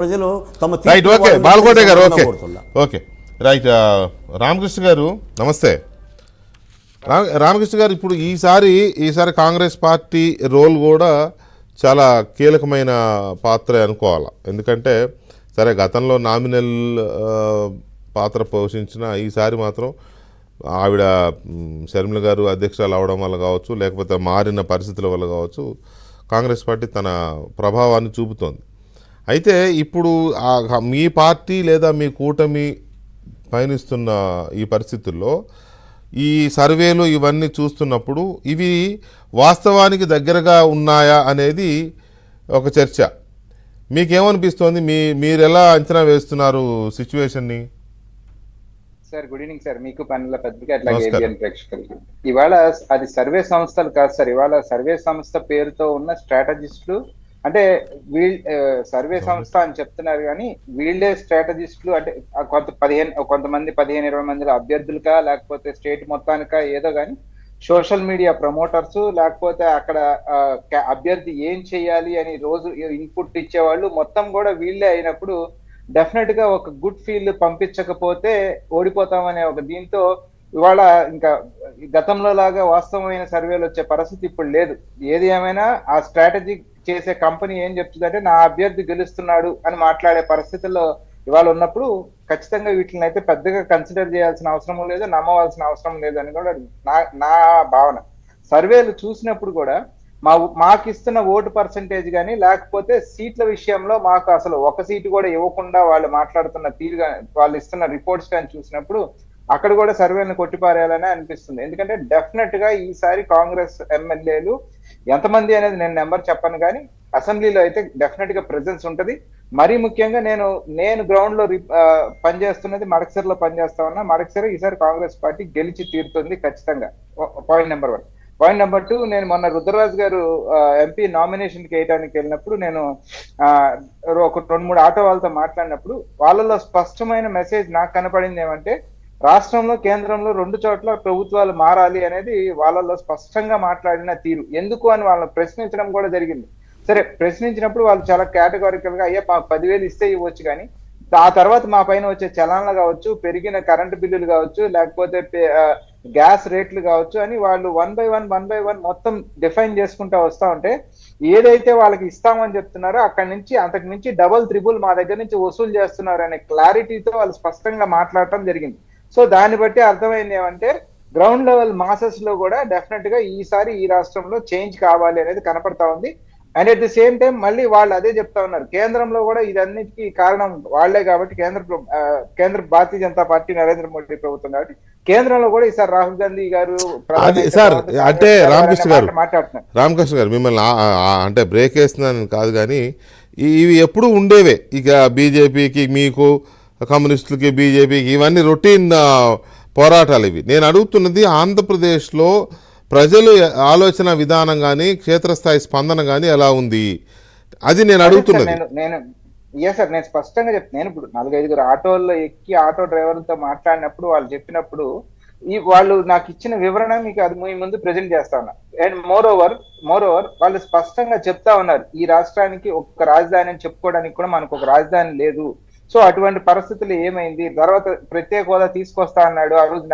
ప్రజలు తమ right. Okay బాలకోటే గారు. Okay okay right. రామకృష్ణ గారు నమస్తే. రామకృష్ణ గారు, ఇప్పుడు ఈసారి కాంగ్రెస్ పార్టీ రోల్ కూడా చాలా కీలకమైన పాత్ర అనుకోవాలి. ఎందుకంటే సరే గతంలో నామినల్ పాత్ర పోషించిన ఈసారి మాత్రం ఆవిడ షర్మిల గారు అధ్యక్షురాలు అవడం వల్ల కావచ్చు, లేకపోతే మారిన పరిస్థితుల వల్ల కావచ్చు, కాంగ్రెస్ పార్టీ తన ప్రభావాన్ని చూపుతోంది. అయితే ఇప్పుడు మీ పార్టీ లేదా మీ కూటమి పయనిస్తున్న ఈ పరిస్థితుల్లో ఈ సర్వేలు ఇవన్నీ చూస్తున్నప్పుడు ఇవి వాస్తవానికి దగ్గరగా ఉన్నాయా అనేది ఒక చర్చ. మీకేమనిపిస్తోంది? మీరు ఎలా అంచనా వేస్తున్నారు సిచ్యువేషన్ని? సార్ గుడ్ ఈవినింగ్ సార్, మీకు పనుల పత్రిక అట్లాగే ఏబిఎన్ ప్రేక్షకులకి. ఇవాళ అది సర్వే సంస్థలు కాదు సార్, ఇవాళ సర్వే సంస్థ పేరుతో ఉన్న స్ట్రాటజిస్టులు, అంటే సర్వే సంస్థ అని చెప్తున్నారు కానీ వీళ్ళే స్ట్రాటజిస్టులు. అంటే కొంతమంది 15-20 మందిలో అభ్యర్థులకా లేకపోతే స్టేట్ మొత్తానికా ఏదో కానీ సోషల్ మీడియా ప్రమోటర్స్, లేకపోతే అక్కడ అభ్యర్థి ఏం చేయాలి అని రోజు ఇన్పుట్ ఇచ్చేవాళ్ళు మొత్తం కూడా వీళ్ళే అయినప్పుడు డెఫినెట్ గా ఒక గుడ్ ఫీల్ పంపించకపోతే ఓడిపోతామనే ఒక దీంతో ఇవాళ ఇంకా గతంలో లాగా వాస్తవమైన సర్వేలు వచ్చే పరిస్థితి ఇప్పుడు లేదు. ఏది ఏమైనా ఆ స్ట్రాటజీ చేసే కంపెనీ ఏం చెప్తుందంటే నా అభ్యర్థి గెలుస్తున్నాడు అని మాట్లాడే పరిస్థితుల్లో ఇవాళ ఉన్నప్పుడు ఖచ్చితంగా వీటిని అయితే పెద్దగా కన్సిడర్ చేయాల్సిన అవసరం లేదు, నమ్మవలసిన అవసరం లేదు అని కూడా నా భావన. సర్వేలు చూసినప్పుడు కూడా మాకు ఇస్తున్న ఓటు పర్సంటేజ్ కానీ లేకపోతే సీట్ల విషయంలో మాకు అసలు ఒక సీటు కూడా ఇవ్వకుండా వాళ్ళు మాట్లాడుతున్న తీరుగా వాళ్ళు ఇస్తున్న రిపోర్ట్స్ కానీ చూసినప్పుడు అక్కడ కూడా సర్వేలను కొట్టిపారేయాలనే అనిపిస్తుంది. ఎందుకంటే డెఫినెట్ గా ఈసారి కాంగ్రెస్ ఎమ్మెల్యేలు ఎంతమంది అనేది నేను నెంబర్ చెప్పను కానీ అసెంబ్లీలో అయితే డెఫినెట్ గా ప్రెజెన్స్ ఉంటుంది. మరీ ముఖ్యంగా నేను గ్రౌండ్ లో పనిచేస్తున్నది మడకసిరలో పనిచేస్తా ఉన్నా. మడకసిర ఈసారి కాంగ్రెస్ పార్టీ గెలిచి తీరుతుంది ఖచ్చితంగా. Point number 1. పాయింట్ నెంబర్ 2, నేను మొన్న రుద్రరాజు గారు ఎంపీ నామినేషన్ కి వేయడానికి వెళ్ళినప్పుడు నేను ఒక 2-3 ఆటో వాళ్ళతో మాట్లాడినప్పుడు వాళ్ళలో స్పష్టమైన మెసేజ్ నాకు కనపడింది ఏమంటే రాష్ట్రంలో కేంద్రంలో 2 చోట్ల ప్రభుత్వాలు మారాలి అనేది వాళ్ళలో స్పష్టంగా మాట్లాడిన తీరు. ఎందుకు అని వాళ్ళని ప్రశ్నించడం కూడా జరిగింది. సరే, ప్రశ్నించినప్పుడు వాళ్ళు చాలా కేటగారికల్ గా అయ్యా 10,000 ఇస్తే ఇవ్వచ్చు, కానీ ఆ తర్వాత మా పైన వచ్చే చలాన్లు కావచ్చు, పెరిగిన కరెంటు బిల్లులు కావచ్చు, లేకపోతే గ్యాస్ రేట్లు కావచ్చు అని వాళ్ళు 1 by 1 మొత్తం డిఫైన్ చేసుకుంటా వస్తా ఉంటే ఏదైతే వాళ్ళకి ఇస్తామని చెప్తున్నారో అక్కడి నుంచి అంతకు మించి డబుల్ త్రిబుల్ మా దగ్గర నుంచి వసూలు చేస్తున్నారు అనే క్లారిటీతో వాళ్ళు స్పష్టంగా మాట్లాడటం జరిగింది. సో దాన్ని బట్టి అర్థమైంది ఏమంటే గ్రౌండ్ లెవెల్ మాసెస్ లో కూడా డెఫినెట్ గా ఈసారి ఈ రాష్ట్రంలో చేంజ్ కావాలి అనేది కనపడతా ఉంది. And at the same time మళ్ళీ వాళ్ళు అదే చెప్తా ఉన్నారు, కేంద్రంలో కూడా ఇదన్నిటికీ కారణం వాళ్లే కాబట్టి కేంద్ర భారతీయ జనతా పార్టీ నరేంద్ర మోడీ ప్రభుత్వం కాబట్టి కేంద్రంలో కూడా ఈసారి రాహుల్ గాంధీ గారు సార్ అంటే రామకృష్ణ గారు మిమ్మల్ని అంటే బ్రేక్ వేస్తున్నాను కాదు కానీ ఇవి ఎప్పుడు ఉండేవే. ఇక బీజేపీకి మీకు కమ్యూనిస్టులకి బీజేపీకి ఇవన్నీ రొటీన్ పోరాటాలు ఇవి. నేను అడుగుతున్నది ఆంధ్రప్రదేశ్లో ప్రజలు ఆలోచన విధానం కానీ క్షేత్రస్థాయి స్పందన కానీ ఎలా ఉంది అది నేను అడుగుతున్నది. నేను స్పష్టంగా చెప్తాను. నేను ఇప్పుడు 4-5 ఆటోల్లో ఎక్కి ఆటో డ్రైవర్లతో మాట్లాడినప్పుడు వాళ్ళు చెప్పినప్పుడు వాళ్ళు నాకు ఇచ్చిన వివరణ మీకు అది మీ ముందు ప్రజెంట్ చేస్తా ఉన్నా. అండ్ మోర్ ఓవర్ వాళ్ళు స్పష్టంగా చెప్తా ఉన్నారు, ఈ రాష్ట్రానికి ఒక రాజధాని అని చెప్పుకోవడానికి కూడా మనకు ఒక రాజధాని లేదు. సో అటువంటి పరిస్థితులు ఏమైంది, తర్వాత ప్రత్యేక హోదా తీసుకొస్తా అన్నాడు ఆ రోజు